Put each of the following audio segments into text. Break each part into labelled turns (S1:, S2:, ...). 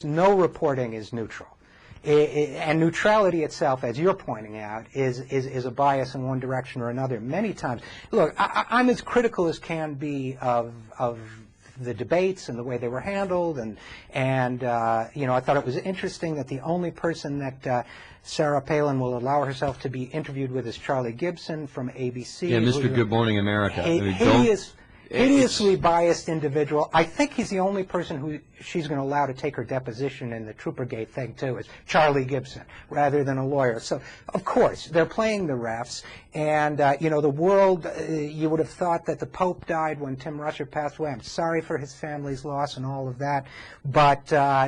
S1: No reporting is neutral. And neutrality itself, as you're pointing out, is a bias in one direction or another many times. Look, I'm as critical as can be of the debates and the way they were handled, and you know, I thought it was interesting that the only person that Sarah Palin will allow herself to be interviewed with is Charlie Gibson from ABC.
S2: Yeah, Mr. Good Morning America.
S1: Hideously biased individual. I think he's the only person who she's going to allow to take her deposition in the Troopergate thing, too, is Charlie Gibson, rather than a lawyer. So, of course, they're playing the refs. And, you know, the world, you would have thought that the Pope died when Tim Rusher passed away. I'm sorry for his family's loss and all of that. But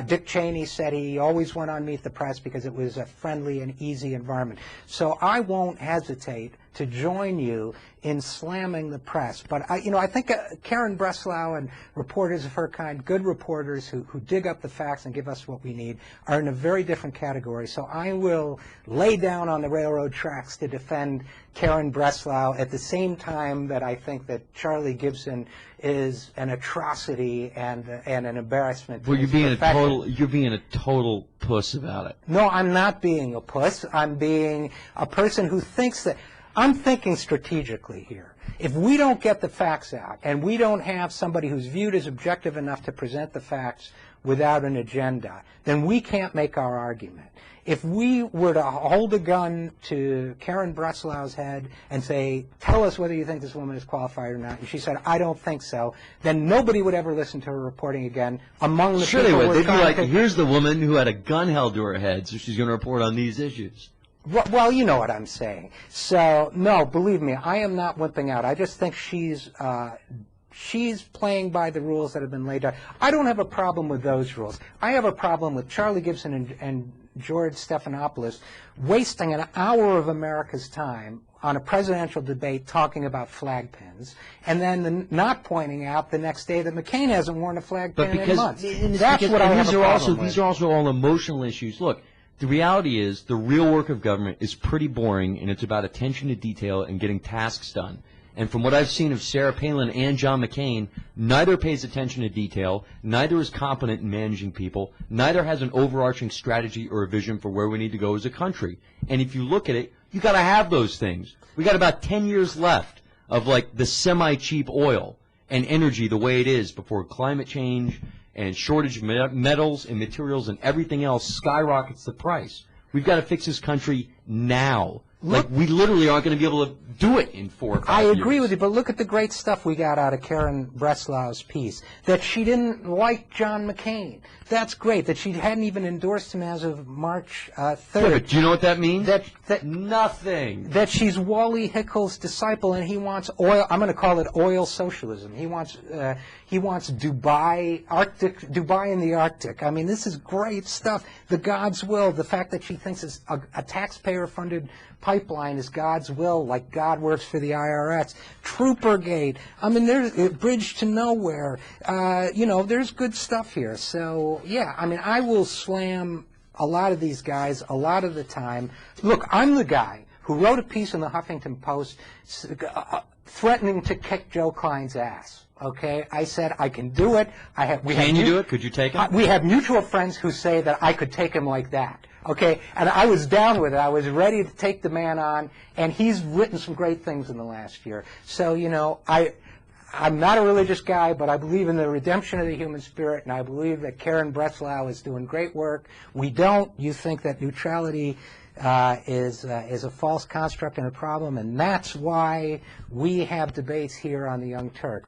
S1: Dick Cheney said he always went on Meet the Press because it was a friendly and easy environment. So I won't hesitate to join you in slamming the press. But, you know, I think Karen Breslau and reporters of her kind, good reporters who dig up the facts and give us what we need, are in a very different category. So I will lay down on the railroad tracks to defend Karen Breslau at the same time that I think that Charlie Gibson is an atrocity and an embarrassment.
S2: Well, you're being a total puss about it.
S1: No, I'm not being a puss. I'm being a person who thinks that I'm thinking strategically here. If we don't get the facts out and we don't have somebody who's viewed as objective enough to present the facts without an agenda, then we can't make our argument. If we were to hold a gun to Karen Breslau's head and say, tell us whether you think this woman is qualified or not, and she said, I don't think so, then nobody would ever listen to her reporting again among the
S2: sure
S1: people
S2: they would. They'd be like,
S1: to...
S2: here's the woman who had a gun held to her head, so she's going to report on these issues.
S1: Well, you know what I'm saying. So, no, believe me, I am not wimping out. I just think she's playing by the rules that have been laid out. I don't have a problem with those rules. I have a problem with Charlie Gibson and George Stephanopoulos wasting an hour of America's time on a presidential debate talking about flag pins, and then not pointing out the next day that McCain hasn't worn a flag pin in months. That's what I have a problem with.
S2: These are also all emotional issues. Look, the reality is the real work of government is pretty boring, and it's about attention to detail and getting tasks done. And from what I've seen of Sarah Palin and John McCain, neither pays attention to detail, neither is competent in managing people, neither has an overarching strategy or a vision for where we need to go as a country. And if you look at it, you got to have those things. We got about 10 years left of like the semi-cheap oil and energy the way it is before climate change and shortage of metals and materials and everything else skyrockets the price. We've got to fix this country now. Like, we literally aren't going to be able to do it in 4 or 5 years.
S1: I agree with you, but look at the great stuff we got out of Karen Breslau's piece. That she didn't like John McCain. That's great. That she hadn't even endorsed him as of March 3rd.
S2: Yeah, but do you know what that means?
S1: That
S2: nothing.
S1: That she's Wally Hickle's disciple, and he wants oil. I'm going to call it oil socialism. He wants Dubai in the Arctic. I mean, this is great stuff. The God's will. The fact that she thinks it's a taxpayer-funded pipeline is God's will, like God works for the IRS. Troopergate. I mean, there's a bridge to nowhere. You know, there's good stuff here. So, yeah, I mean, I will slam a lot of these guys a lot of the time. Look, I'm the guy who wrote a piece in the Huffington Post threatening to kick Joe Klein's ass. Okay, I said I can do it.
S2: Can you do it? Could you take him?
S1: We have mutual friends who say that I could take him like that. Okay, and I was down with it. I was ready to take the man on, and he's written some great things in the last year. So, you know, I'm not a religious guy, but I believe in the redemption of the human spirit, and I believe that Karen Breslau is doing great work. We don't. You think that neutrality is a false construct and a problem, and that's why we have debates here on the Young Turks.